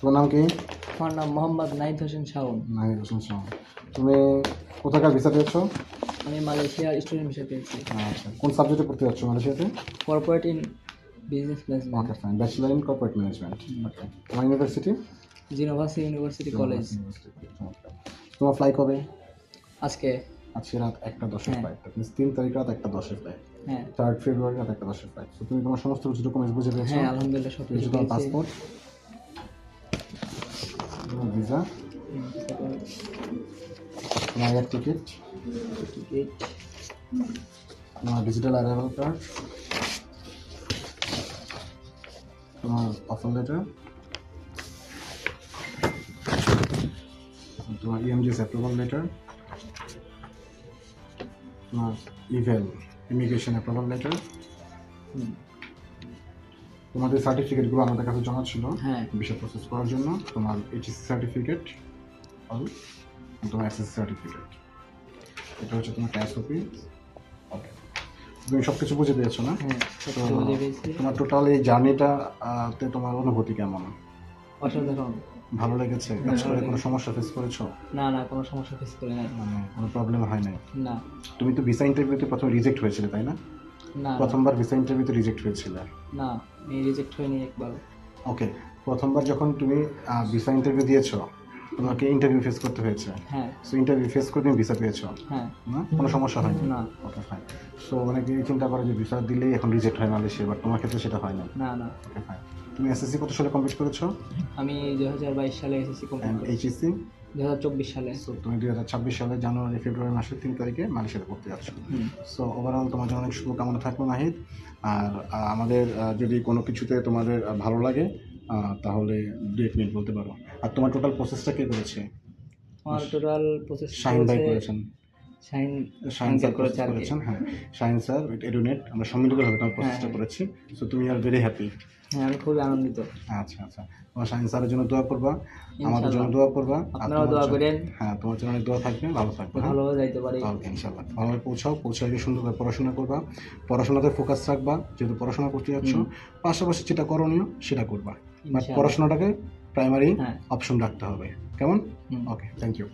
তোমার নাম কি? আমার নাম মোহাম্মদ নাহিদ হোসেন শাওন। নাহিদ হোসেন শাওন। তুমি কোথাকার ভিসা পেয়েছো? আমি মালয়েশিয়ার স্টুডেন্ট ভিসা পেয়েছি। আচ্ছা, কোন সাবজেক্টে পড়তে যাচ্ছ মালয়েশিয়াতে? Corporate in business management. Okay fine, bachelor in corporate management. Okay, তোমার ইউনিভার্সিটি? জিনোভাসি ইউনিভার্সিটি কলেজ। তোমার ফ্লাই কবে? আজকে। আজকে রাত 1:10 হ্যাঁ। ফ্লাইট, মিনস 3 তারিখ রাত 1:10 ফ্লাইট, হ্যাঁ 3 ফেব্রুয়ারি রাত 1:10 ফ্লাইট। তো তুমি তোমার সমস্ত কিছু ডকুমেন্টস বুঝে পেয়েছো? হ্যাঁ আলহামদুলিল্লাহ সব কিছু তোমার পেয়েছি। পাসপোর্ট, তোমার ভিসা, তোমার এয়ার টিকিট, টিকিট, তোমার ডিজিটাল অ্যারাইভাল কার্ড, তোমার অফার লেটার, তোমার ইএমজিএস অ্যাপ্রুভাল লেটার, তোমার ইভেল ইমিগ্রেশন অ্যাপ্রুভাল লেটার, তোমাদের সার্টিফিকেটগুলো আমাদের কাছে জমা ছিল হ্যাঁ ভিসা প্রসেস করার জন্য। তোমার এইচএসসি সার্টিফিকেট, তোমার এসএসসি সার্টিফিকেট, এটা হচ্ছে তোমার এসওপি। ওকে, তুমি সব কিছু বুঝে পেয়েছো না? হ্যাঁ সব তো কিছু বুঝে পেয়েছি। তোমার টোটাল এই জার্নিটা তে তোমার অনুভূতি কেমন? অসাধারণ। ভালো লেগেছে? কাজ করে কোনো সমস্যা ফেস করেছো? না না কোনো সমস্যা ফেস করে নাই। মানে কোনো প্রবলেম হয় নাই? না তুমি তো ভিসা ইন্টারভিউতে প্রথমে রিজেক্ট হয়েছিলে তাই না? না প্রথমবার ভিসা ইন্টারভিউতে রিজেক্ট হয়েছিলে? না আমি রিজেক্ট হয়নি একবার। ওকে, প্রথমবার যখন তুমি ভিসা ইন্টারভিউ দিয়েছো তোমাকে ইন্টারভিউ ফেস করতে হয়েছে। হ্যাঁ সো ইন্টারভিউ ফেস করে তুমি ভিসা পেয়েছো হ্যাঁ না? কোনো সমস্যা হয়নি? না ওকে ফাইন। সো অনেকে চিন্তা করে যে ভিসা দিলেই এখন রিজেক্ট হয় মালয়েশিয়া, বাট তোমার ক্ষেত্রে সেটা হয় না। না না ওকে ফাইন। তুমি এসএসসি কত সালে কমপ্লিট করেছো? আমি 2022 সালে এসেছি অ্যান্ড কমপ্লিট করেছি। এইচএসসি? 2024 সালে। সো তুমি 2026 সালে জানুয়ারি ফেব্রুয়ারি মাসের 3 তারিখে মালয়েশিয়াতে পড়তে যাচ্ছ। হুম। সো ওভারঅল তোমার জন্য অনেক শুভকামনা থাকলো নাহিদ। আর আমাদের যদি কোনো কিছুতে তোমাদের ভালো লাগে তাহলে 2-1 মিনিট বলতে পারো। আর তোমার টোটাল প্রসেসটা কে করেছে? আমার টোটাল প্রসেস শাহিন ভাই করেছেন। শাহিন শাহিন স্যার করেছে আর কি। করেছেন, হ্যাঁ শাহিন স্যার উইথ এডুনেট আমরা সম্মিলিতভাবে তোমার প্রসেসটা হ্যাঁ। করেছি। সো তুমি আর ভেরি হ্যাপি। হ্যাঁ আমি খুবই আনন্দিত। আচ্ছা আচ্ছা, তোমার শাহিন স্যারের জন্য দোয়া করবা, আমাদের জন্য ইনশাআল্লাহ। দোয়া করবা। আর আপনারাও তোমার দোয়া জন্য- করেন হ্যাঁ তোমার জন্য অনেক দোয়া থাকবে, ভালো থাকবে। হ্যাঁ ভালোভাবে যাইতে পারি। ওকে ইনশাল্লাহ ভালোভাবে পৌঁছায় গিয়ে সুন্দরভাবে পড়াশোনা করবা, পড়াশোনাতে ফোকাস রাখবা, যেহেতু পড়াশোনা করতে যাচ্ছ। পাশাপাশি যেটা করণীয় সেটা করবা, বাট ইনশাআল্লাহ। পড়াশোনাটাকে প্রাইমারি হ্যাঁ অপশন রাখতে হবে। কেমন? হুম। ওকে, থ্যাংক ইউ।